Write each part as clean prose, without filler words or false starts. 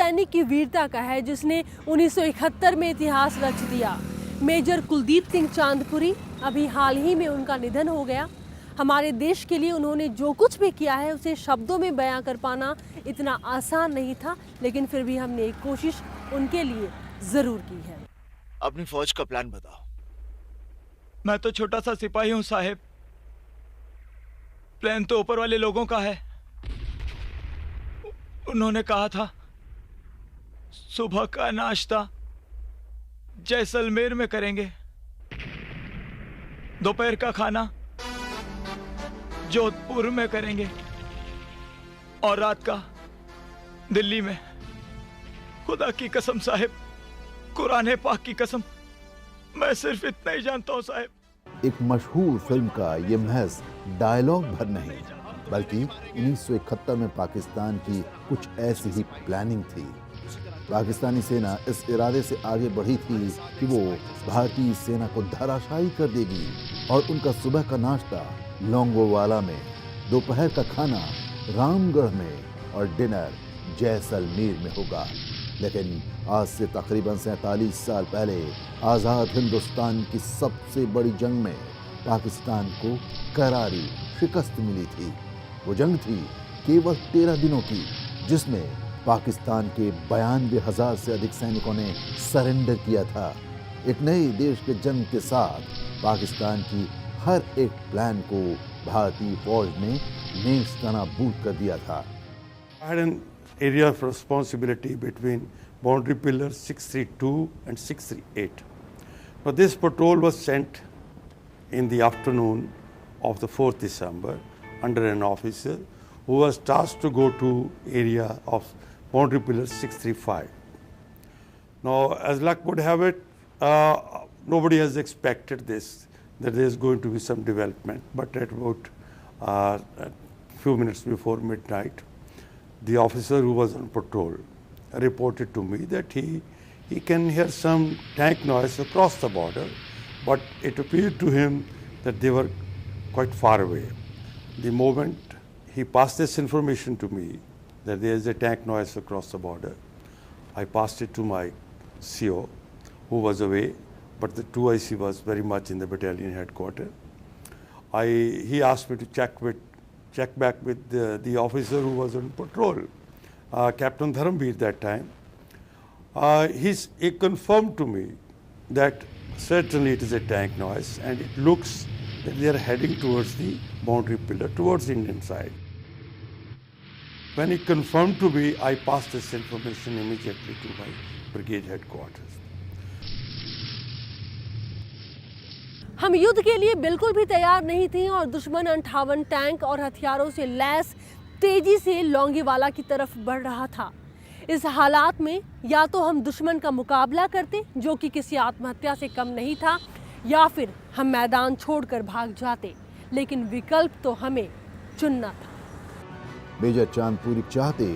सैनिक की वीरता का है जिसने 1971 में इतिहास रच दिया। मेजर कुलदीप सिंह चांदपुरी, अभी हाल ही में उनका निधन हो गया। हमारे देश के लिए उन्होंने जो कुछ भी किया है उसे शब्दों में बयां कर पाना इतना आसान नहीं था, लेकिन फिर भी हमने एक कोशिश उनके लिए जरूर की है। अपनी फौज का प्लान बताओ। मैं तो छोटा सा सिपाही हूं साहेब, प्लान तो ऊपर वाले लोगों का है। उन्होंने कहा था सुबह का नाश्ता जैसलमेर में करेंगे, दोपहर का खाना जोधपुर में करेंगे और रात का दिल्ली में। खुदा की कसम साहेब, कुरान पाक की कसम, मैं सिर्फ इतना ही जानता हूं साहेब। एक मशहूर फिल्म का ये महज डायलॉग भर नहीं, बल्कि 1971 में पाकिस्तान की कुछ ऐसी ही प्लानिंग थी। पाकिस्तानी सेना इस इरादे से आगे बढ़ी थी कि वो भारतीय सेना को धराशायी कर देगी और उनका सुबह का नाश्ता लौंगोवाला में, दोपहर का खाना रामगढ़ में और डिनर जैसलमेर में होगा। लेकिन आज से तकरीबन 47 साल पहले आज़ाद हिंदुस्तान की सबसे बड़ी जंग में पाकिस्तान को करारी शिकस्त मिली थी। वो जंग थी केवल 13 दिनों की, जिसमें पाकिस्तान के 92,000 से अधिक सैनिकों ने सरेंडर किया था। एक नए देश के जन्म के साथ पाकिस्तान की हर एक प्लान को भारतीय फौज ने नेस्तनाबूद कर दिया था। I had an area of responsibility between boundary pillars 632 and 638. Now this patrol was sent in the afternoon of the 4th December under an officer who was tasked to go to area of boundary pillar 635. Now as luck would have it, nobody has expected this, that there is going to be some development, but at about a few minutes before midnight, the officer who was on patrol reported to me that he can hear some tank noise across the border, but it appeared to him that they were quite far away. The moment he passed this information to me that there is a tank noise across the border, I passed it to my CO who was away, but the 2IC was very much in the battalion headquarters. He asked me to check back with the officer who was on patrol, Captain Dharamveer that time. He confirmed to me that certainly it is a tank noise and it looks that they are heading towards the boundary pillar, towards the Indian side. When he confirmed to me, I passed this information immediately to my brigade headquarters. हम युद्ध के लिए बिल्कुल भी तैयार नहीं थे और दुश्मन 58 टैंक और हथियारों से लैस तेजी से लौंगेवाला की तरफ बढ़ रहा था। इस हालात में या तो हम दुश्मन का मुकाबला करते, जो कि किसी आत्महत्या से कम नहीं था, या फिर हम मैदान छोड़कर भाग जाते, लेकिन विकल्प तो हमें चुनना था। मेजर चांदपुरी चाहते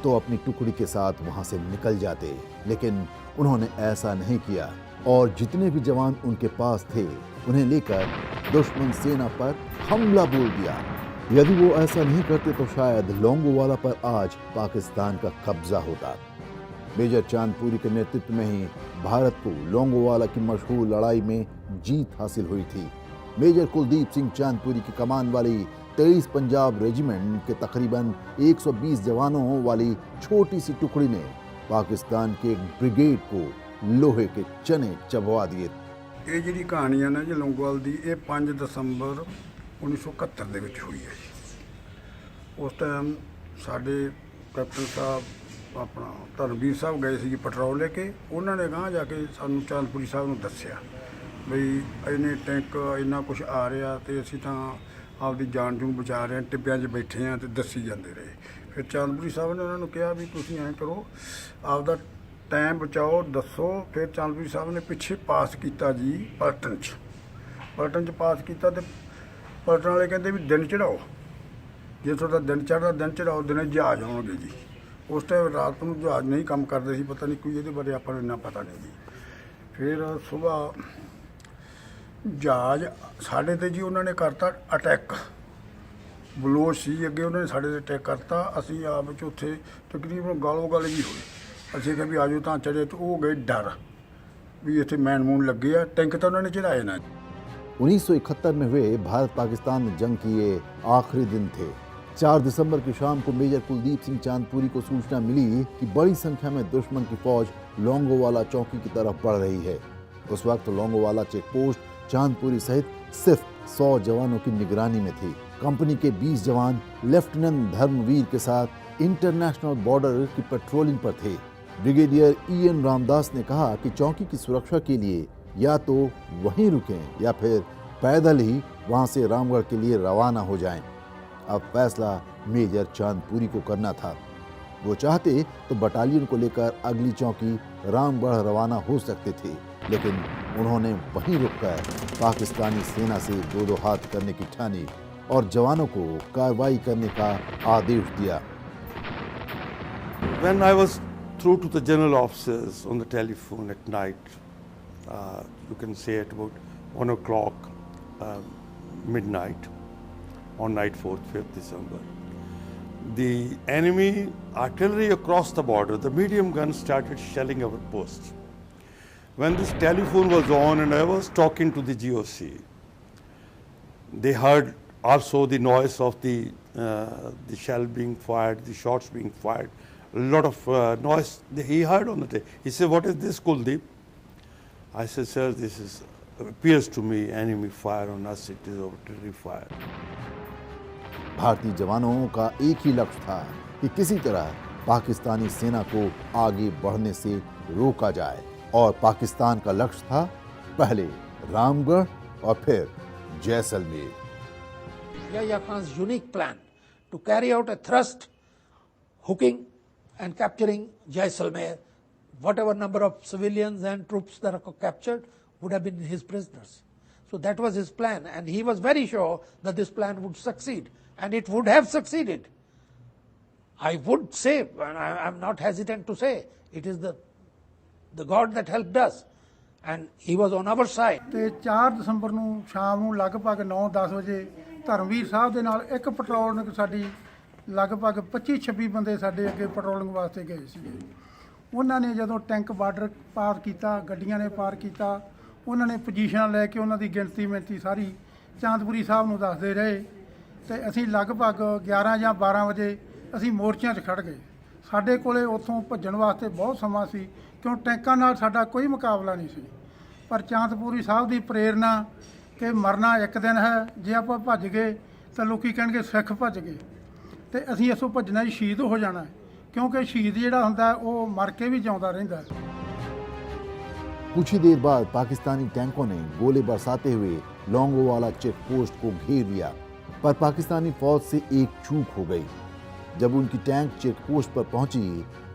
तो अपनी टुकड़ी के साथ वहां से निकल जाते, लेकिन उन्होंने ऐसा नहीं किया और जितने भी जवान उनके पास थे उन्हें लेकर दुश्मन सेना पर हमला बोल दिया। यदि वो ऐसा नहीं करते तो शायद लौंगोवाला पर आज पाकिस्तान का कब्जा होता। मेजर चांदपुरी के नेतृत्व में ही भारत को लौंगोवाला की मशहूर लड़ाई में जीत हासिल हुई थी। मेजर कुलदीप सिंह चांदपुरी की कमान वाली 23 पंजाब रेजिमेंट के तकरीबन 120 जवानों वाली छोटी सी टुकड़ी ने पाकिस्तान के एक ब्रिगेड को लोहे के चने चबवा दिए। ये जी कहानी है ना जी लौंगोवाल दी, ये 5 दसंबर 1971 ਦੇ ਵਿੱਚ ਹੋਈ ਹੈ ਜੀ। ਉਸ ਟਾਈਮ ਸਾਡੇ ਕੈਪਟਨ ਸਾਹਿਬ ਆਪਣਾ ਧਰਮਵੀਰ ਸਾਹਿਬ ਗਏ ਸੀ ਪੈਟਰੋਲ ਲੈ ਕੇ। ਉਹਨਾਂ ਨੇ ਗਾਂਹ ਜਾ ਕੇ ਸਾਨੂੰ ਚਾਂਦਪੁਰੀ ਸਾਹਿਬ ਨੂੰ ਦੱਸਿਆ ਬਈ ਇੰਨੇ ਟੈਂਕ ਇੰਨਾ ਕੁਝ ਆ ਰਿਹਾ ਤੇ ਅਸੀਂ ਤਾਂ ਆਪਦੀ ਜਾਨ ਜੂਨ ਬਚਾ ਰਹੇ ਹਾਂ, ਟਿੱਬਿਆਂ 'ਚ ਬੈਠੇ ਹਾਂ ਤੇ ਦੱਸੀ ਜਾਂਦੇ ਰਹੇ। ਫਿਰ ਚਾਂਦਪੁਰੀ ਸਾਹਿਬ ਨੇ ਉਹਨਾਂ ਨੂੰ ਕਿਹਾ ਵੀ ਤੁਸੀਂ ਐਂ ਕਰੋ, ਆਪਦਾ टाइम बचाओ, दसो। फिर चांदपुरी साहब ने पिछे पास किया जी पलटन च पास किया तो पलटन वाले कहते भी दिन चढ़ाओ, जे थोड़ा दिन चढ़ता दिन चढ़ाओ, दिन जहाज आउणगे जी। उस टाइम रात को जहाज नहीं काम करते सी, पता नहीं कोई ये बारे आप इन्ना पता नहीं जी। फिर सुबह जहाज साढ़े ते जी उन्होंने करता अटैक, बलोच सी अगे उन्होंने साढ़े ते अटैक करता। असी आप उत्थे तकरीबन गालो गल भी होई। ਅਸੀਂ ਕਿਹਾ ਵੀ ਆਜੋ ਤਾਂ ਚੜੇ ਤੇ ਉਹ ਗਏ ਡਰ ਵੀ ਇੱਥੇ ਮੈਨ ਮੂਨ ਲੱਗੇ ਆ ਟੈਂਕ ਤਾਂ ਉਹਨਾਂ ਨੇ ਚੜਾਏ ਨਾ। 1971 में हुए भारत पाकिस्तान जंग की ये आखिरी दिन थे। 4 दिसंबर की शाम को मेजर कुलदीप सिंह चांदपुरी को सूचना मिली कि बड़ी संख्या में दुश्मन की फौज लौंगोवाला चौकी की तरफ बढ़ रही है। उस वक्त लौंगोवाला चेक पोस्ट चांदपुरी सहित सिर्फ 100 जवानों की निगरानी में थी। कंपनी के 20 जवान लेफ्टिनेंट धर्मवीर के साथ इंटरनेशनल बॉर्डर की पेट्रोलिंग पर थे। ब्रिगेडियर EN रामदास ने कहा कि चौकी की सुरक्षा के लिए या तो वहीं रुकें या फिर पैदल ही वहां से रामगढ़ के लिए रवाना हो जाएं। अब फैसला मेजर चांदपुरी को करना था। वो चाहते तो बटालियन को लेकर अगली चौकी रामगढ़ रवाना हो सकते थे, लेकिन उन्होंने वहीं रुककर पाकिस्तानी सेना से दो हाथ करने की ठानी और जवानों को कार्रवाई करने का आदेश दिया। When I was through to the general officers on the telephone at night, you can say at about 1 o'clock, midnight, on night 4th, 5th December. The enemy artillery across the border, the medium guns started shelling our posts. When this telephone was on and I was talking to the GOC, they heard also the noise of the shell being fired, the shots being fired, a lot of noise he heard on the tape. He said, "What is this, Kuldeep?" I said, "Sir, this appears to me enemy fire on us, it is artillery fire." भारतीय जवानों का एक ही लक्ष्य था कि किसी तरह पाकिस्तानी सेना को आगे बढ़ने से रोका जाए, और पाकिस्तान का लक्ष्य था पहले रामगढ़ और फिर Jaisalmer. Yahya Khan's unique plan to carry out a thrust, hooking and capturing Jaisalmer. Whatever number of civilians and troops that are captured would have been his prisoners. So that was his plan, and he was very sure that this plan would succeed, and it would have succeeded. I would say, and I'm not hesitant to say, it is the God that helped us, and he was on our side. ਤੇ 4 ਦਸੰਬਰ ਨੂੰ ਸ਼ਾਮ ਨੂੰ ਲਗਭਗ 9-10 ਵਜੇ ਧਰਮਵੀਰ ਸਾਹਿਬ ਦੇ ਨਾਲ ਇੱਕ patrolling ਸਾਡੀ ਲਗਭਗ 25-26 ਬੰਦੇ ਸਾਡੇ ਅੱਗੇ ਪੈਟਰੋਲਿੰਗ ਵਾਸਤੇ ਗਏ ਸੀਗੇ। ਉਹਨਾਂ ਨੇ ਜਦੋਂ ਟੈਂਕ ਬਾਰਡਰ ਪਾਰ ਕੀਤਾ, ਗੱਡੀਆਂ ਨੇ ਪਾਰ ਕੀਤਾ, ਉਹਨਾਂ ਨੇ ਪੋਜੀਸ਼ਨਾਂ ਲੈ ਕੇ ਉਹਨਾਂ ਦੀ ਗਿਣਤੀ ਸਾਰੀ ਚਾਂਦਪੁਰੀ ਸਾਹਿਬ ਨੂੰ ਦੱਸਦੇ ਰਹੇ, ਤੇ ਅਸੀਂ ਲਗਭਗ 11 ਜਾਂ 12 ਵਜੇ ਅਸੀਂ ਮੋਰਚਿਆਂ 'ਚ ਖੜ ਗਏ। ਸਾਡੇ ਕੋਲੇ ਉੱਥੋਂ ਭੱਜਣ ਵਾਸਤੇ ਬਹੁਤ ਸਮਾਂ ਸੀ, ਕਿਉਂ ਟੈਂਕਾਂ ਨਾਲ ਸਾਡਾ ਕੋਈ ਮੁਕਾਬਲਾ ਨਹੀਂ ਸੀ। ਪਰ ਚਾਂਦਪੁਰੀ ਸਾਹਿਬ ਦੀ ਪ੍ਰੇਰਨਾ ਕਿ ਮਰਨਾ ਇੱਕ ਦਿਨ ਹੈ, ਜੇ ਆਪਾਂ ਭੱਜ ਗਏ ਤਾਂ ਲੋਕੀ ਕਹਿਣਗੇ ਸਿੱਖ ਭੱਜ ਗਏ, ਤੇ ਅਸੀਂ ਇੱਥੋਂ ਭੱਜਣਾ ਹੀ ਸ਼ਹੀਦ ਹੋ ਜਾਣਾ, क्योंकि शहीद जिहड़ा हुंदा है वो मर के भी जिउंदा रहिंदा है। कुछ ही देर बाद पाकिस्तानी टैंकों ने गोले बरसाते हुए लौंगोवाला चेक पोस्ट को घेर लिया, पर पाकिस्तानी फौज से एक चूक हो गई। जब उनकी टैंक चेक पोस्ट पर पहुंची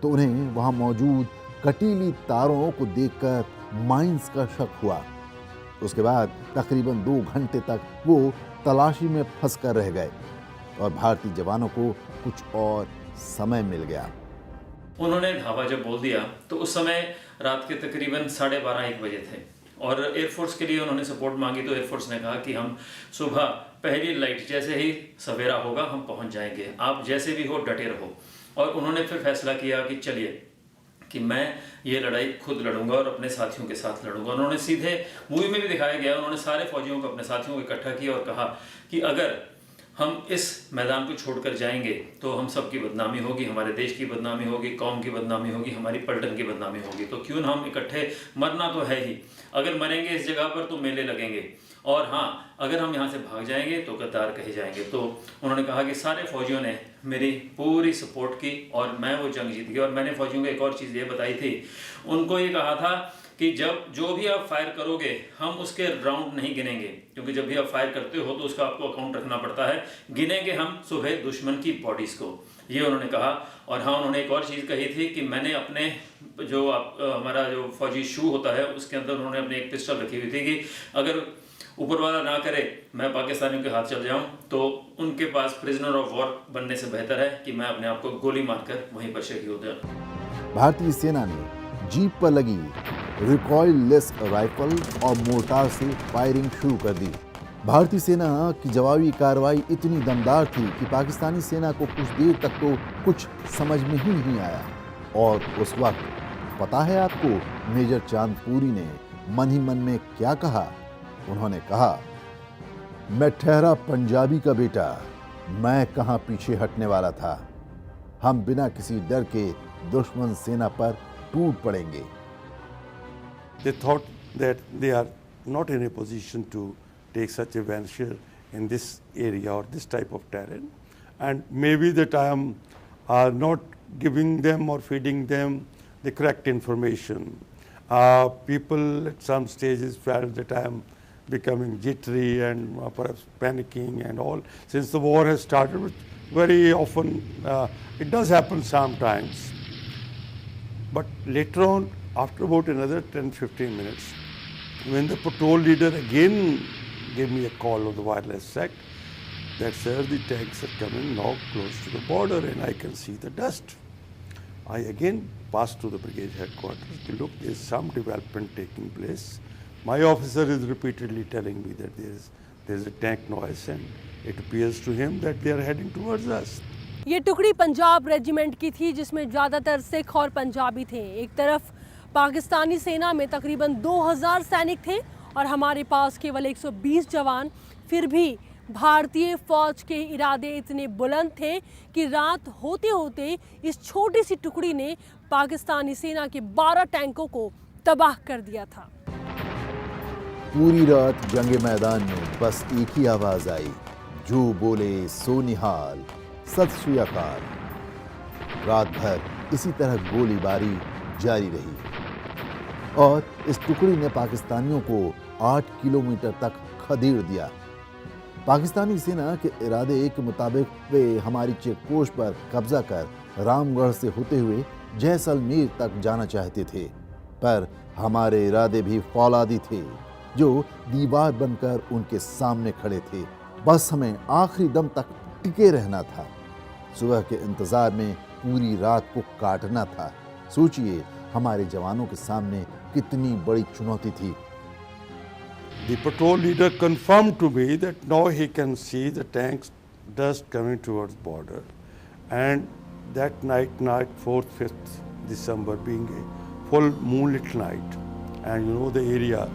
तो उन्हें वहां मौजूद कटीली तारों को देखकर माइंस का शक हुआ। उसके बाद तकरीबन 2 घंटे तक वो तलाशी में फंस कर रह गए और भारतीय जवानों को कुछ और समय मिल गया। उन्होंने धावा जब बोल दिया तो उस समय रात के तकरीबन 12:30-1 बजे थे, और एयरफोर्स के लिए उन्होंने सपोर्ट मांगी। तो एयरफोर्स ने कहा कि हम सुबह पहली लाइट जैसे ही सवेरा होगा हम पहुंच जाएंगे, आप जैसे भी हो डटे रहो। और उन्होंने फिर फैसला किया कि चलिए कि मैं ये लड़ाई खुद लड़ूंगा और अपने साथियों के साथ लड़ूंगा। उन्होंने सीधे मूवी में भी दिखाया गया, उन्होंने सारे फौजियों को अपने साथियों को इकट्ठा किया और कहा कि अगर हम इस मैदान को छोड़कर जाएंगे तो हम सब की बदनामी होगी, हमारे देश की बदनामी होगी, कौम की बदनामी होगी, हमारी पलटन की बदनामी होगी। तो क्यों ना हम इकट्ठे, मरना तो है ही, अगर मरेंगे इस जगह पर तो मेले लगेंगे, और हाँ अगर हम यहाँ से भाग जाएंगे तो गद्दार कहे जाएंगे। तो उन्होंने कहा कि सारे फौजियों ने मेरी पूरी सपोर्ट की और मैं वो जंग जीत गया। और मैंने फौजियों को एक और चीज़ ये बताई थी, उनको ये कहा था कि जब जो भी आप फायर करोगे हम उसके राउंड नहीं गिनेंगे, क्योंकि जब भी आप फायर करते हो तो उसका आपको अकाउंट रखना पड़ता है, गिनेंगे हम सुबह दुश्मन की बॉडीज़ को, ये उन्होंने कहा। और हाँ उन्होंने एक और चीज़ कही थी कि मैंने अपने जो हमारा जो फौजी शू होता है उसके अंदर उन्होंने अपनी एक पिस्टल रखी हुई थी कि अगर ऊपर वाला ना करे मैं पाकिस्तानियों के हाथ चल जाऊं तो उनके पास प्रिजनर ऑफ वॉर बनने से बेहतर है कि मैं अपने आप को गोली मारकर वहीं पर शहीद हो जाऊं। भारतीय सेना ने जीप पर लगी रिकॉइल लेस राइफल और मोर्टार से फायरिंग शुरू कर दी। भारतीय सेना की जवाबी कार्रवाई इतनी दमदार थी कि पाकिस्तानी सेना को कुछ देर तक तो कुछ समझ में ही नहीं आया, और उस वक्त पता है आपको मेजर चांदपुरी ने मन ही मन में क्या कहा? उन्होंने कहा, मैं ठहरा पंजाबी का बेटा, मैं कहां पीछे हटने वाला था। हम बिना किसी डर के दुश्मन सेना पर टूट पड़ेंगे। They thought that they are not in a position to take such a venture in this area or this type of terrain, and maybe that I am not giving them or feeding them the correct information. People at some stages felt that I am becoming jittery and perhaps panicking and all. Since the war has started, which very often it does happen sometimes. But later on, after about another 10-15 minutes, when the patrol leader again gave me a call on the wireless set, that sir, the tanks are coming now close to the border and I can see the dust. I again passed to the brigade headquarters to look, there is some development taking place. My officer is repeatedly telling me that there is a tank noise and it appears to him that they are heading towards us. ये टुकड़ी Punjab regiment की थी जिसमें ज़्यादातर सिख और पंजाबी थे। एक तरफ पाकिस्तानी सेना में तकरीबन 2000 सैनिक थे और हमारे पास केवल 120 जवान। फिर भी भारतीय फौज के इरादे इतने बुलंद थे कि रात होते होते इस छोटी सी टुकड़ी ने पाकिस्तानी सेना के 12 टैंकों को तबाह कर दिया था। पूरी रात जंगे मैदान में बस एक ही आवाज आई, जो बोले सो निहाल, सत श्री अकाल। रात भर इसी तरह गोलीबारी जारी रही और इस टुकड़ी ने पाकिस्तानियों को 8 किलोमीटर तक खदेड़ दिया। पाकिस्तानी सेना के इरादे के मुताबिक वे हमारी चेक पोस्ट पर कब्जा कर रामगढ़ से होते हुए जैसलमेर तक जाना चाहते थे, पर हमारे इरादे भी फौलादी थे जो दीवार बनकर उनके सामने खड़े थे। बस हमें आखिरी दम तक टिके रहना था। सुबह के इंतजार में पूरी रात को काटना था। सोचिए हमारे जवानों के सामने कितनी बड़ी चुनौती थी। The patrol leader confirmed to me that now he can see the tanks dust coming towards border, and that night 4th, 5th December being a full moonlit night, and you know the area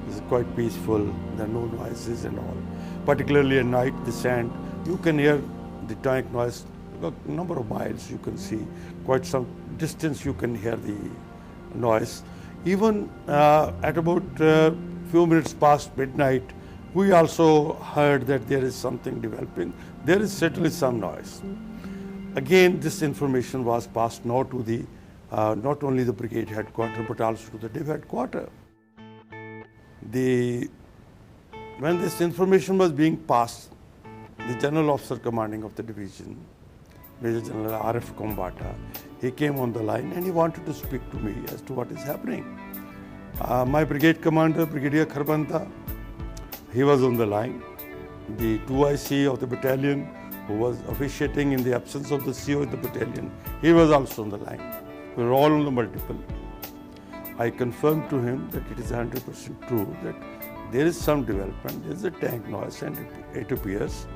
is quite peaceful, there are no noises and all. Particularly at night, the sand, you can hear the tank noise a number of miles, you can see quite some distance, you can hear the noise. Even at about few minutes past midnight, we also heard that there is something developing. There is certainly some noise. Again, this information was passed now to the not only the brigade headquarters but also to the div headquarters. When this information was being passed, the general officer commanding of the division, Major General R.F. Kombata, he came on the line and he wanted to speak to me as to what is happening. My brigade commander, Brigadier Kharbanta, he was on the line. The 2IC of the battalion, who was officiating in the absence of the CO in the battalion, he was also on the line. We were all on the multiple. I confirmed to him that it is 100% true that there is some development, there is a tank noise, and it appears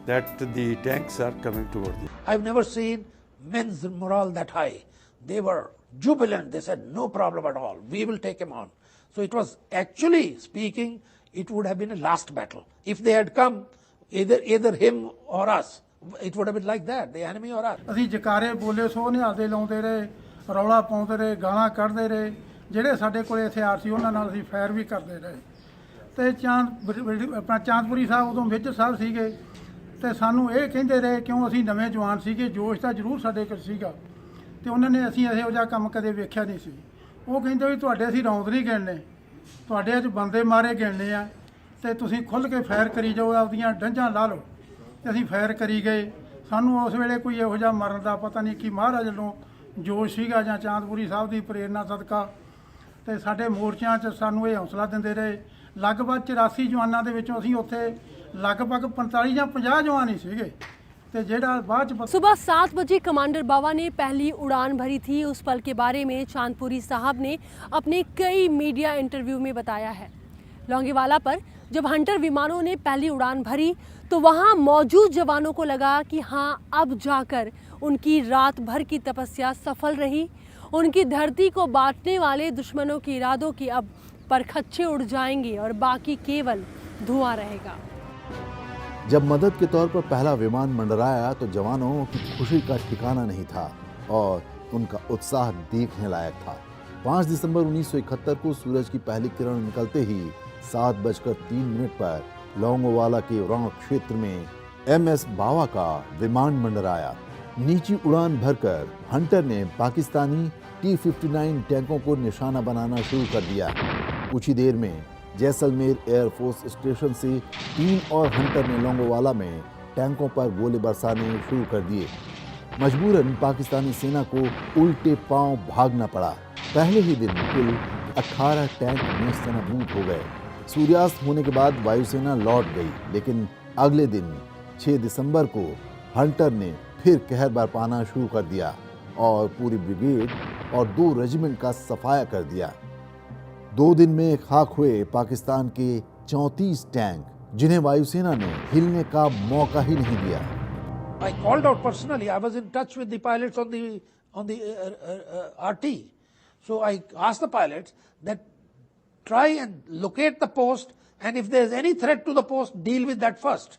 that the tanks are coming toward you. I've never seen men's morale that high. They were jubilant. They said, no problem at all. We will take him on. So it was actually speaking, it would have been a last battle. If they had come, either him or us, it would have been like that, the enemy or us. ਅਸੀਂ ਜਕਾਰੇ ਬੋਲੇ ਸੋ ਨਿਹਾਲਦੇ ਲਾਉਂਦੇ ਰਹੇ, ਰੌਲਾ ਪਾਉਂਦੇ ਰਹੇ, ਗਾਲਾਂ ਕੱਢਦੇ ਰਹੇ। ਜਿਹੜੇ ਸਾਡੇ ਕੋਲੇ ਹਥਿਆਰ ਸੀ ਉਹਨਾਂ ਨਾਲ ਅਸੀਂ ਫਾਇਰ ਵੀ ਕਰਦੇ ਰਹੇ। ਤੇ ਆਪਣਾ ਚਾਂਦਪੁਰੀ ਸਾਹਿਬ ਉਦੋਂ ਮੇਜਰ ਸਾਹਿਬ ਸੀਗੇ ਤੇ ਸਾਨੂੰ ਇਹ ਕਹਿੰਦੇ ਰਹੇ, ਕਿਉਂ ਅਸੀਂ ਨਵੇਂ ਜਵਾਨ ਸੀਗੇ, ਜੋਸ਼ ਤਾਂ ਜ਼ਰੂਰ ਸਾਡੇ ਕੋਲ ਸੀਗਾ ਤੇ ਉਹਨਾਂ ਨੇ ਅਸੀਂ ਇਹੋ ਜਿਹਾ ਕੰਮ ਕਦੇ ਵੇਖਿਆ ਨਹੀਂ ਸੀ। ਉਹ ਕਹਿੰਦੇ ਵੀ ਤੁਹਾਡੇ ਅਸੀਂ ਰੌਂਦ ਨਹੀਂ ਗਿਣਨੇ, ਤੁਹਾਡੇ ਅੱਜ ਬੰਦੇ ਮਾਰੇ ਗਿਣਨੇ ਆ ਤੇ ਤੁਸੀਂ ਖੁੱਲ੍ਹ ਕੇ ਫਾਇਰ ਕਰੀ ਜਾਓ, ਆਪਦੀਆਂ ਡੰਝਾਂ ਲਾ ਲਓ। ਤੇ ਅਸੀਂ ਫਾਇਰ ਕਰੀ ਗਏ। ਸਾਨੂੰ ਉਸ ਵੇਲੇ ਕੋਈ ਇਹੋ ਜਿਹਾ ਮਰਨ ਦਾ ਪਤਾ ਨਹੀਂ ਕਿ ਮਹਾਰਾਜ ਵੱਲੋਂ ਜੋਸ਼ ਸੀਗਾ ਜਾਂ ਚਾਂਦਪੁਰੀ ਸਾਹਿਬ ਦੀ ਪ੍ਰੇਰਨਾ ਸਦਕਾ ਤੇ ਸਾਡੇ ਮੋਰਚਿਆਂ 'ਚ ਸਾਨੂੰ ਇਹ ਹੌਸਲਾ ਦਿੰਦੇ ਰਹੇ। ਲਗਭਗ 84 ਜਵਾਨਾਂ ਦੇ ਵਿੱਚੋਂ ਅਸੀਂ ਉੱਥੇ लगभग 45 या 50 जवान ही सीगे ते जेड़ा बाद सुबह 7 बजे कमांडर बावा ने पहली उड़ान भरी थी। उस पल के बारे में चांदपुरी साहब ने अपने कई मीडिया इंटरव्यू में बताया है। लौंगेवाला पर जब हंटर विमानों ने पहली उड़ान भरी तो वहां मौजूद जवानों को लगा कि हाँ, अब जाकर उनकी रात भर की तपस्या सफल रही। उनकी धरती को बांटने वाले दुश्मनों के इरादों की अब परखच्चे उड़ जाएंगे और बाकी केवल धुआं रहेगा। जब मदद के तौर पर पहला विमान मंडराया तो जवानों की खुशी का ठिकाना नहीं था और उनका उत्साह देखने लायक था। 5 दिसंबर 1971 को सूरज की पहली किरण निकलते ही 7:03 पर लौंगोवाला के रण क्षेत्र में MS बावा का विमान मंडराया। नीची उड़ान भरकर हंटर ने पाकिस्तानी T-59 टैंकों को निशाना बनाना शुरू कर दिया। कुछ ही देर में जैसलमेर एयरफोर्स स्टेशन से 3 और हंटर ने लौंगोवाला में टैंकों पर गोले बरसाने शुरू कर दिए। मजबूरन पाकिस्तानी सेना को उल्टे पांव भागना पड़ा। पहले ही दिन कुल 18 टैंक नेस्तनाबूद हो गए। सूर्यास्त होने के बाद वायुसेना लौट गई, लेकिन अगले दिन 6 दिसंबर को हंटर ने फिर कहर बरपाना शुरू कर दिया और पूरी ब्रिगेड और 2 रेजिमेंट का सफाया कर दिया। 2 दिन में खाक हुए पाकिस्तान के 34 टैंक, जिन्हें वायुसेना ने हिलने का मौका ही नहीं दिया। I called out personally. I was in touch with the pilots on the RT. So I asked the pilots that try and locate the post, and if there is any threat to the post, deal with that first.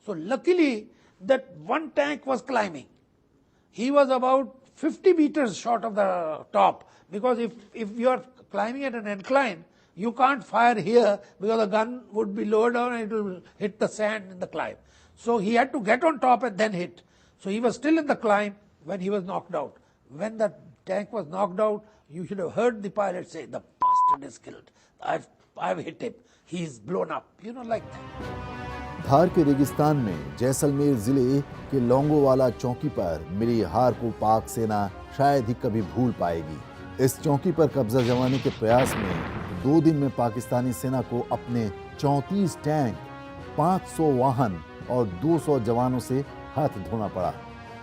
So luckily that one tank was climbing. He was about 50 meters short of the top, because if you are climbing at an incline, you can't fire here because the gun would be lower down and it will hit the sand in the climb. So he had to get on top and then hit. So he was still in the climb when he was knocked out. When the tank was knocked out, you should have heard the pilot say, "The bastard is killed. I've hit him. He's blown up." You know, like that. धार के रेगिस्तान में जैसलमेर जिले के लौंगोवाला चौकी पर मिली हार को पाक सेना शायद ही कभी भूल पाएगी। इस चौकी पर कब्जा जमाने के प्रयास में 2 दिन में पाकिस्तानी सेना को अपने 34 टैंक, 500 वाहन और 200 जवानों से हाथ धोना पड़ा।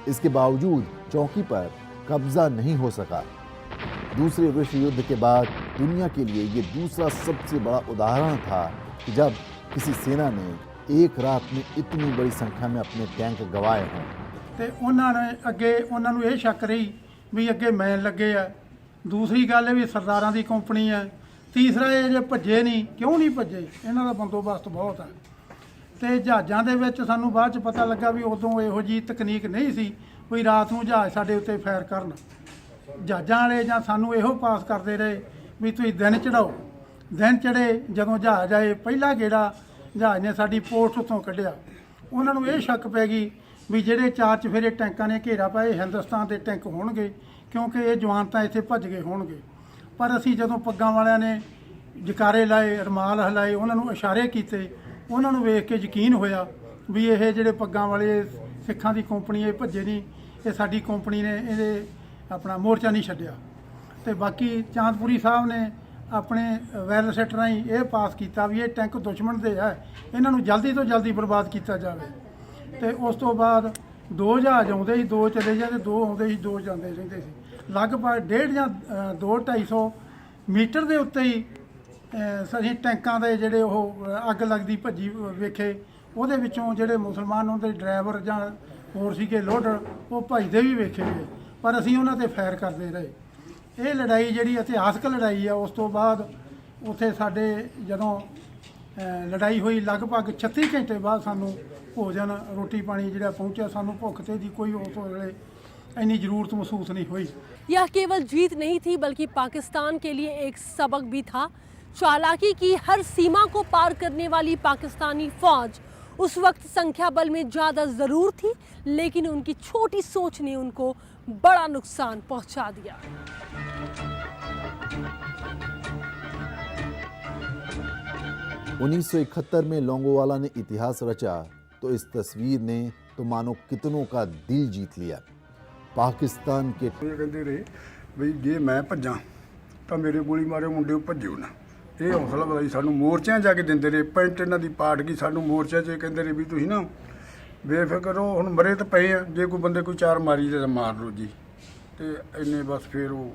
इसके बावजूद चौकी पर कब्जा नहीं हो सका। दूसरे विश्व युद्ध के बाद दुनिया के लिए ये दूसरा सबसे बड़ा उदाहरण था कि जब किसी सेना ने एक रात में इतनी बड़ी संख्या में अपने टैंक गवाए हों। ਤੇ ਉਹਨਾਂ ਨੇ ਅੱਗੇ ਉਹਨਾਂ ਨੂੰ ਇਹ ਸ਼ੱਕ ਰਹੀ ਵੀ ਅੱਗੇ ਮੈਨ ਲੱਗੇ ਆ। ਦੂਸਰੀ ਗੱਲ ਇਹ ਵੀ ਸਰਦਾਰਾਂ ਦੀ ਕੰਪਨੀ ਹੈ। ਤੀਸਰਾ ਇਹ ਜੇ ਭੱਜੇ ਨਹੀਂ, ਕਿਉਂ ਨਹੀਂ ਭੱਜੇ, ਇਹਨਾਂ ਦਾ ਬੰਦੋਬਸਤ ਬਹੁਤ ਹੈ। ਤੇ ਜਹਾਜ਼ਾਂ ਦੇ ਵਿੱਚ ਸਾਨੂੰ ਬਾਅਦ ਚ ਪਤਾ ਲੱਗਾ ਵੀ ਉਦੋਂ ਇਹੋ ਜੀ ਤਕਨੀਕ ਨਹੀਂ ਸੀ ਕੋਈ ਰਾਤ ਨੂੰ ਜਹਾਜ਼ ਸਾਡੇ ਉੱਤੇ ਫਾਇਰ ਕਰਨ। ਜਹਾਜ਼ਾਂ ਵਾਲੇ ਜਾਂ ਸਾਨੂੰ ਇਹੋ ਪਾਸ ਕਰਦੇ ਰਹੇ ਵੀ ਤੁਸੀਂ ਦਿਨ ਚੜਾਓ। ਦਿਨ ਚੜੇ ਜਦੋਂ ਜਹਾਜ਼ ਆਏ, ਪਹਿਲਾ ਗੇੜਾ ਜਹਾਜ਼ ਨੇ ਸਾਡੀ ਪੋਸਟ ਉੱਤੋਂ ਕੱਢਿਆ। ਉਹਨਾਂ ਨੂੰ ਇਹ ਸ਼ੱਕ ਪੈ ਗਈ ਵੀ ਜਿਹੜੇ 4 ਚਫੇਰੇ ਟੈਂਕਾਂ ਨੇ ਘੇਰਾ ਪਾਏ ਹਿੰਦੁਸਤਾਨ ਦੇ ਟੈਂਕ ਹੋਣਗੇ, ਕਿਉਂਕਿ ਇਹ ਜਵਾਨ ਤਾਂ ਇੱਥੇ ਭੱਜ ਗਏ ਹੋਣਗੇ। ਪਰ ਅਸੀਂ ਜਦੋਂ ਪੱਗਾਂ ਵਾਲਿਆਂ ਨੇ ਜਕਾਰੇ ਲਾਏ, ਰਮਾਲ ਹਿਲਾਏ, ਉਹਨਾਂ ਨੂੰ ਇਸ਼ਾਰੇ ਕੀਤੇ, ਉਹਨਾਂ ਨੂੰ ਵੇਖ ਕੇ ਯਕੀਨ ਹੋਇਆ ਵੀ ਇਹ ਜਿਹੜੇ ਪੱਗਾਂ ਵਾਲੇ ਸਿੱਖਾਂ ਦੀ ਕੰਪਨੀ ਇਹ ਭੱਜੇ ਨਹੀਂ, ਇਹ ਸਾਡੀ ਕੰਪਨੀ ਨੇ ਇਹਦੇ ਆਪਣਾ ਮੋਰਚਾ ਨਹੀਂ ਛੱਡਿਆ। ਤੇ ਬਾਕੀ ਚਾਂਦਪੁਰੀ ਸਾਹਿਬ ਨੇ ਆਪਣੇ ਵੈਲ ਸੈਟ ਰਾਹੀਂ ਇਹ ਪਾਸ ਕੀਤਾ ਵੀ ਇਹ ਟੈਂਕ ਦੁਸ਼ਮਣ ਦੇ ਹੈ, ਇਹਨਾਂ ਨੂੰ ਜਲਦੀ ਤੋਂ ਜਲਦੀ ਬਰਬਾਦ ਕੀਤਾ ਜਾਵੇ। ਤੇ ਉਸ ਤੋਂ ਬਾਅਦ 2 ਜਹਾਜ਼ ਆਉਂਦੇ ਸੀ, 2 ਚਲੇ ਜਾਂਦੇ, 2 ਆਉਂਦੇ ਸੀ, 2 ਜਾਂਦੇ ਰਹਿੰਦੇ ਸੀ। ਲਗਭਗ 1.5 ਜਾਂ 2-250 ਮੀਟਰ ਦੇ ਉੱਤੇ ਹੀ ਅਸੀਂ ਟੈਂਕਾਂ ਦੇ ਜਿਹੜੇ ਉਹ ਅੱਗ ਲੱਗਦੀ ਭੱਜੀ ਵੇਖੇ। ਉਹਦੇ ਵਿੱਚੋਂ ਜਿਹੜੇ ਮੁਸਲਮਾਨ ਉਹਦੇ ਡਰਾਈਵਰ ਜਾਂ ਹੋਰ ਸੀਗੇ ਲੋਡਰ, ਉਹ ਭੱਜਦੇ ਵੀ ਵੇਖੇ ਗਏ, ਪਰ ਅਸੀਂ ਉਹਨਾਂ ਤੇ ਫਾਇਰ ਕਰਦੇ ਰਹੇ। ਇਹ ਲੜਾਈ ਜਿਹੜੀ ਇਤਿਹਾਸਕ ਲੜਾਈ ਆ। ਉਸ ਤੋਂ ਬਾਅਦ ਉੱਥੇ ਸਾਡੇ ਜਦੋਂ ਲੜਾਈ ਹੋਈ ਲਗਭਗ 36 ਘੰਟੇ ਬਾਅਦ ਸਾਨੂੰ ਭੋਜਨ ਰੋਟੀ ਪਾਣੀ ਜਿਹੜਾ पहुंचा, ਸਾਨੂੰ ਭੁੱਖ ਤੇ ਦੀ ਕੋਈ ਉਸ ਵੇਲੇ ਇੰਨੀ ਜ਼ਰੂਰਤ महसूस नहीं हुई। यह केवल जीत नहीं थी बल्कि पाकिस्तान के लिए एक सबक भी था। चालाकी की हर सीमा को पार करने वाली पाकिस्तानी फौज उस वक्त संख्या बल में ज़्यादा ज़रूर थी, लेकिन उनकी छोटी सोच ने उनको बड़ा नुकसान पहुंचा दिया। 1971 में लौंगोवाला ने इतिहास रचा तो इस तस्वीर ने तो मानो कितनों का दिल जीत लिया। पाकिस्तान के ਕਹਿੰਦੇ ਰਹੇ ਵੀ ਜੇ ਮੈਂ ਭੱਜਾਂ ਤਾਂ ਮੇਰੇ ਗੋਲੀ ਮਾਰੇ ਮੁੰਡੇ ਭੱਜਿਓ ਨਾ। ਇਹ ਹੌਸਲਾ ਵਧਾਈ ਸਾਨੂੰ। ਮੋਰਚਿਆਂ ਜਾ ਕੇ ਦਿੰਦੇ ਰਹੇ, ਪੈਂਟ ਇਹਨਾਂ ਦੀ ਪਾਟ ਗਈ, ਸਾਨੂੰ ਮੋਰਚਿਆਂ 'ਚ ਕਹਿੰਦੇ ਰਹੇ ਵੀ ਤੁਸੀਂ ਨਾ ਬੇਫਿਕਰ ਰਹੋ, ਹੁਣ ਮਰੇ ਤਾਂ ਪਏ ਆ, ਜੇ ਕੋਈ ਬੰਦੇ ਕੋਈ 4 ਮਾਰੀ ਤਾਂ ਮਾਰ ਲਓ ਜੀ। ਤੇ ਇੰਨੇ ਬਸ ਫਿਰ ਉਹ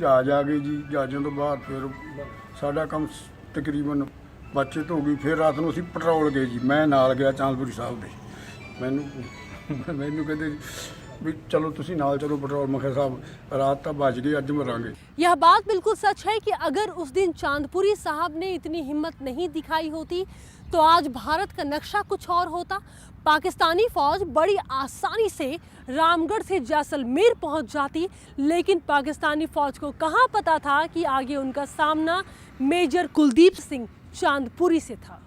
ਜਹਾਜ਼ ਆ ਗਏ ਜੀ। ਜਹਾਜ਼ਾਂ ਤੋਂ ਬਾਅਦ ਫਿਰ ਸਾਡਾ ਕੰਮ ਤਕਰੀਬਨ ਬਚਤ ਹੋ ਗਈ। ਫਿਰ ਰਾਤ ਨੂੰ ਅਸੀਂ ਪੈਟਰੋਲ ਗਏ ਜੀ, ਮੈਂ ਨਾਲ ਗਿਆ ਚਾਂਦਪੁਰੀ ਸਾਹਿਬ ਦੇ। ਮੈਨੂੰ ਕਹਿੰਦੇ ਵੀ ਚਲੋ ਤੁਸੀਂ ਨਾਲ ਚਲੋ ਪੈਟਰੋਲ। ਮੈਂ ਕਿਹਾ ਸਾਹਿਬ ਰਾਤ ਤਾਂ ਬਚ गई, ਅੱਜ मरांगे। यह बात बिल्कुल सच है कि अगर उस दिन चांदपुरी साहब ने इतनी हिम्मत नहीं दिखाई होती तो आज भारत का नक्शा कुछ और होता। पाकिस्तानी फौज बड़ी आसानी से रामगढ़ से जैसलमेर पहुंच जाती, लेकिन पाकिस्तानी फौज को कहां पता था कि आगे उनका सामना मेजर कुलदीप सिंह चांदपुरी से था।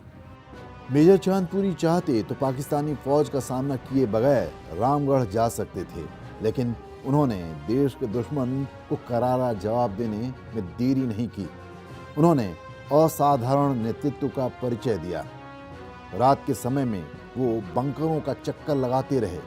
मेजर चांदपुरी चाहते तो पाकिस्तानी फौज का सामना किए बगैर रामगढ़ जा सकते थे, लेकिन उन्होंने देश के दुश्मन को करारा जवाब देने में देरी नहीं की। उन्होंने असाधारण नेतृत्व का परिचय दिया। रात के समय में वो बंकरों का चक्कर लगाते रहे,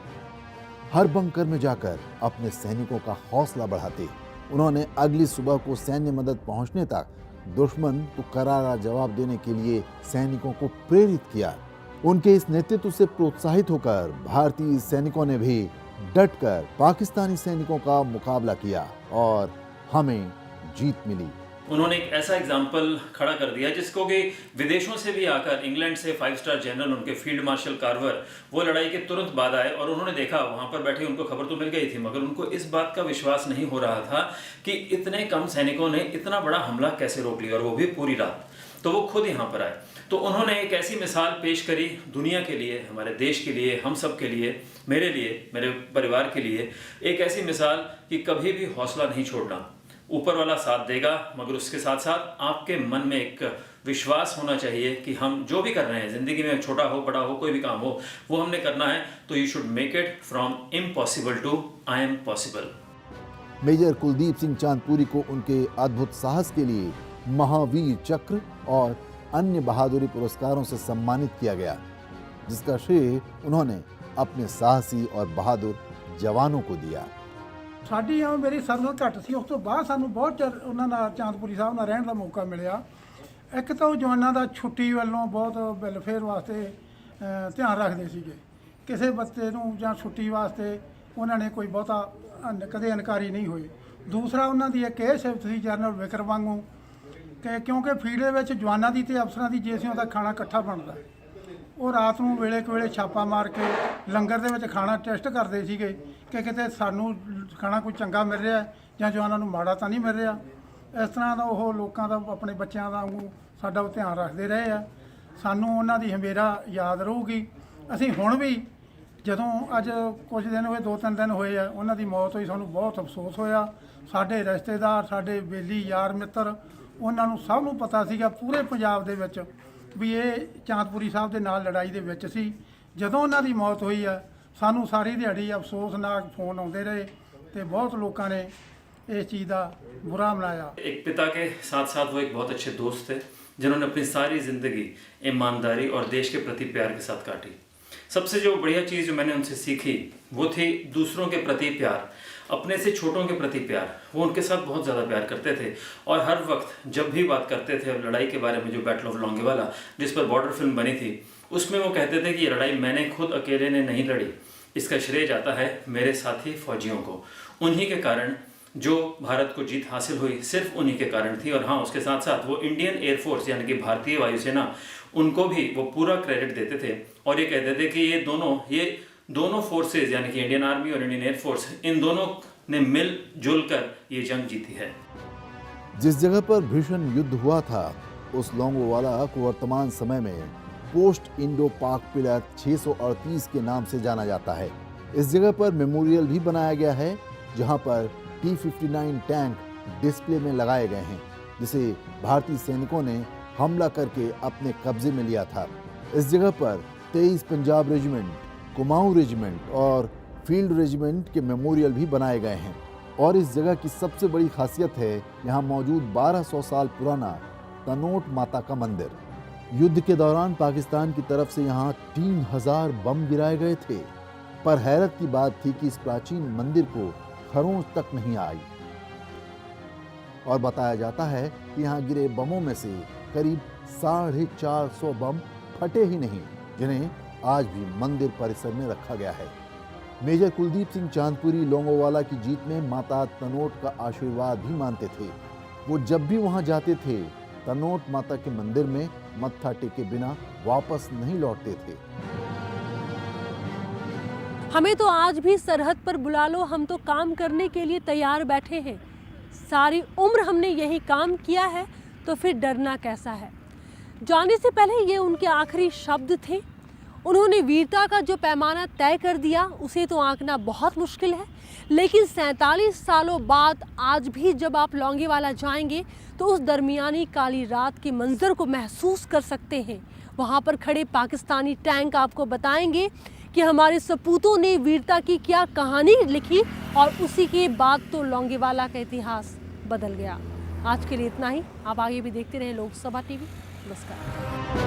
हर बंकर में जाकर अपने सैनिकों का हौसला बढ़ाते। उन्होंने अगली सुबह को सैन्य मदद पहुंचने तक दुश्मन को करारा जवाब देने के लिए सैनिकों को प्रेरित किया। उनके इस नेतृत्व से प्रोत्साहित होकर भारतीय सैनिकों ने भी डटकर पाकिस्तानी सैनिकों का मुकाबला किया और हमें जीत मिली। उन्होंने एक ऐसा एग्जाम्पल खड़ा कर दिया जिसको कि विदेशों से भी आकर, इंग्लैंड से 5 स्टार जनरल उनके फील्ड मार्शल कार्वर वो लड़ाई के तुरंत बाद आए और उन्होंने देखा, वहां पर बैठे उनको खबर तो मिल गई थी, मगर उनको इस बात का विश्वास नहीं हो रहा था कि इतने कम सैनिकों ने इतना बड़ा हमला कैसे रोक लिया, और वो भी पूरी रात। तो वो खुद यहाँ पर आए। तो उन्होंने एक ऐसी मिसाल पेश करी दुनिया के लिए, हमारे देश के लिए, हम सब के लिए, मेरे लिए, मेरे परिवार के लिए, एक ऐसी मिसाल कि कभी भी हौसला नहीं छोड़ना। ऊपर वाला साथ देगा, मगर उसके साथ साथ आपके मन में एक विश्वास होना चाहिए कि हम जो भी कर रहे हैं जिंदगी में, छोटा हो बड़ा हो कोई भी काम हो, वो हमने करना है। तो you should make it from impossible to I'm possible. Major Kuldeep Singh Chandpuri को उनके अद्भुत साहस के लिए महावीर चक्र और अन्य बहादुरी पुरस्कारों से सम्मानित किया गया, जिसका श्रेय उन्होंने अपने साहसी और बहादुर जवानों को दिया। ਸਾਡੀ ਆ ਮੇਰੀ ਸਰਨਤ ਘੱਟ ਸੀ, ਉਸ ਤੋਂ ਬਾਅਦ ਸਾਨੂੰ ਬਹੁਤ ਚਿਰ ਉਹਨਾਂ ਨਾਲ ਚਾਂਦਪੁਰੀ ਸਾਹਿਬ ਨਾਲ ਰਹਿਣ ਦਾ ਮੌਕਾ ਮਿਲਿਆ। ਇੱਕ ਤਾਂ ਉਹ ਜਵਾਨਾਂ ਦਾ ਛੁੱਟੀ ਵੱਲੋਂ ਬਹੁਤ ਵੈਲਫੇਅਰ ਵਾਸਤੇ ਧਿਆਨ ਰੱਖਦੇ ਸੀਗੇ। ਕਿਸੇ ਬੱਚੇ ਨੂੰ ਜਾਂ ਛੁੱਟੀ ਵਾਸਤੇ ਉਹਨਾਂ ਨੇ ਕੋਈ ਬਹੁਤਾ ਕਦੇ ਇਨਕਾਰੀ ਨਹੀਂ ਹੋਈ। ਦੂਸਰਾ ਉਹਨਾਂ ਦੀ ਇੱਕ ਇਹ ਸਿਫਤ ਸੀ ਜਨਰਲ ਵਿਕਰਮ ਵਾਂਗੂ ਕਿ ਕਿਉਂਕਿ ਫੀਲਡ ਦੇ ਵਿੱਚ ਜਵਾਨਾਂ ਦੀ ਤੇ ਅਫਸਰਾਂ ਦੀ ਜੇਸੀਆਂ ਦਾ ਖਾਣਾ ਇਕੱਠਾ ਬਣਦਾ, ਉਹ ਰਾਤ ਨੂੰ ਵੇਲੇ ਕੁ ਛਾਪਾ ਮਾਰ ਕੇ ਲੰਗਰ ਦੇ ਵਿੱਚ ਖਾਣਾ ਟੈਸਟ ਕਰਦੇ ਸੀਗੇ ਕਿ ਕਿਤੇ ਸਾਨੂੰ ਖਾਣਾ ਕੋਈ ਚੰਗਾ ਮਿਲ ਰਿਹਾ ਜਾਂ ਜਵਾਨਾਂ ਨੂੰ ਮਾੜਾ ਤਾਂ ਨਹੀਂ ਮਿਲ ਰਿਹਾ। ਇਸ ਤਰ੍ਹਾਂ ਦਾ ਉਹ ਲੋਕਾਂ ਦਾ, ਆਪਣੇ ਬੱਚਿਆਂ ਦਾ ਵਾਂਗੂ ਸਾਡਾ ਉਹ ਧਿਆਨ ਰੱਖਦੇ ਰਹੇ ਆ। ਸਾਨੂੰ ਉਹਨਾਂ ਦੀ ਹਮੇਸ਼ਾ ਯਾਦ ਰਹੂਗੀ। ਅਸੀਂ ਹੁਣ ਵੀ ਜਦੋਂ ਅੱਜ ਕੁਝ ਦਿਨ ਹੋਏ, 2-3 ਦਿਨ ਹੋਏ ਆ ਉਹਨਾਂ ਦੀ ਮੌਤ ਹੋਈ, ਸਾਨੂੰ ਬਹੁਤ ਅਫਸੋਸ ਹੋਇਆ। ਸਾਡੇ ਰਿਸ਼ਤੇਦਾਰ, ਸਾਡੇ ਬੇਲੀ ਯਾਰ ਮਿੱਤਰ, ਉਹਨਾਂ ਨੂੰ ਸਭ ਨੂੰ ਪਤਾ ਸੀਗਾ ਪੂਰੇ ਪੰਜਾਬ ਦੇ ਵਿੱਚ ਵੀ ਇਹ ਚਾਂਦਪੁਰੀ ਸਾਹਿਬ ਦੇ ਨਾਲ ਲੜਾਈ ਦੇ ਵਿੱਚ ਸੀ। ਜਦੋਂ ਉਹਨਾਂ ਦੀ ਮੌਤ ਹੋਈ ਆ ਸਾਨੂੰ ਸਾਰੀ ਦਿਹਾੜੀ ਅਫਸੋਸਨਾਕ ਫੋਨ ਆਉਂਦੇ ਰਹੇ ਤੇ ਬਹੁਤ ਲੋਕਾਂ ਨੇ इस चीज़ का बुरा मनाया। एक पिता के साथ साथ वो एक बहुत अच्छे दोस्त थे जिन्होंने अपनी सारी ज़िंदगी ईमानदारी और देश के प्रति प्यार के साथ काटी। सबसे जो बढ़िया चीज़ जो मैंने उनसे सीखी वो थी दूसरों के प्रति प्यार, अपने से छोटों के प्रति प्यार। वो उनके साथ बहुत ज़्यादा प्यार करते थे और हर वक्त जब भी बात करते थे अब लड़ाई के बारे में, जो बैटल ऑफ लॉन्गेवाला जिस पर बॉर्डर फिल्म बनी थी, उसमें वो कहते थे कि ये लड़ाई मैंने खुद अकेले ने नहीं लड़ी, इसका श्रेय जाता है मेरे साथी फौजियों को। उन्हीं के कारण जो भारत को जीत हासिल हुई सिर्फ उन्हीं के कारण थी। और हाँ, उसके साथ साथ वो इंडियन एयरफोर्स यानी कि भारतीय वायुसेना, उनको भी वो पूरा क्रेडिट देते थे और ये कहते थे कि ये दोनों फोर्सेज यानी कि इंडियन आर्मी और इंडियन एयरफोर्स, इन दोनों ने मिलजुल कर ये जंग जीती है। जिस जगह पर भीषण युद्ध हुआ था उस लौंगोवाला को वर्तमान समय में पोस्ट इंडो पाक पिलर 638 के नाम से जाना जाता है। इस जगह पर मेमोरियल भी बनाया गया है जहां पर T-59 टैंक डिस्प्ले में लगाए गए हैं, जिसे भारतीय सैनिकों ने हमला करके अपने कब्जे में लिया था। इस जगह पर 23 पंजाब रेजिमेंट, कुमाऊं रेजिमेंट और फील्ड रेजिमेंट के मेमोरियल भी बनाए गए हैं। और इस जगह की सबसे बड़ी खासियत है यहाँ मौजूद 1200 साल पुराना तनोट माता का मंदिर। युद्ध के दौरान पाकिस्तान की तरफ से यहाँ 3000 बम गिराए गए थे, पर हैरत की बात थी कि इस प्राचीन मंदिर को खरोंच तक नहीं आई। और बताया जाता है कि यहाँ गिरे बमों में से करीब 450 बम फटे ही नहीं, जिन्हें आज भी मंदिर परिसर में रखा गया है। मेजर कुलदीप सिंह चांदपुरी लौंगोवाला की जीत में माता तनोट का आशीर्वाद भी मानते थे। वो जब भी वहां जाते थे तनोट माता के मंदिर में मत्था टेके बिना वापस नहीं लौटते थे। हमें तो आज भी सरहद पर बुला लो, हम तो काम करने के लिए तैयार बैठे हैं। सारी उम्र हमने यही काम किया है, तो फिर डरना कैसा है। जाने से पहले ये उनके आखिरी शब्द थे। उन्होंने वीरता का जो पैमाना तय कर दिया उसे तो आंकना बहुत मुश्किल है, लेकिन 47 सालों बाद आज भी जब आप लौंगेवाला जाएंगे तो उस दरमियानी काली रात के मंजर को महसूस कर सकते हैं। वहाँ पर खड़े पाकिस्तानी टैंक आपको बताएंगे कि हमारे सपूतों ने वीरता की क्या कहानी लिखी, और उसी के बाद तो लौंगेवाला का इतिहास बदल गया। आज के लिए इतना ही। आप आगे भी देखते रहे लोकसभा टीवी। नमस्कार।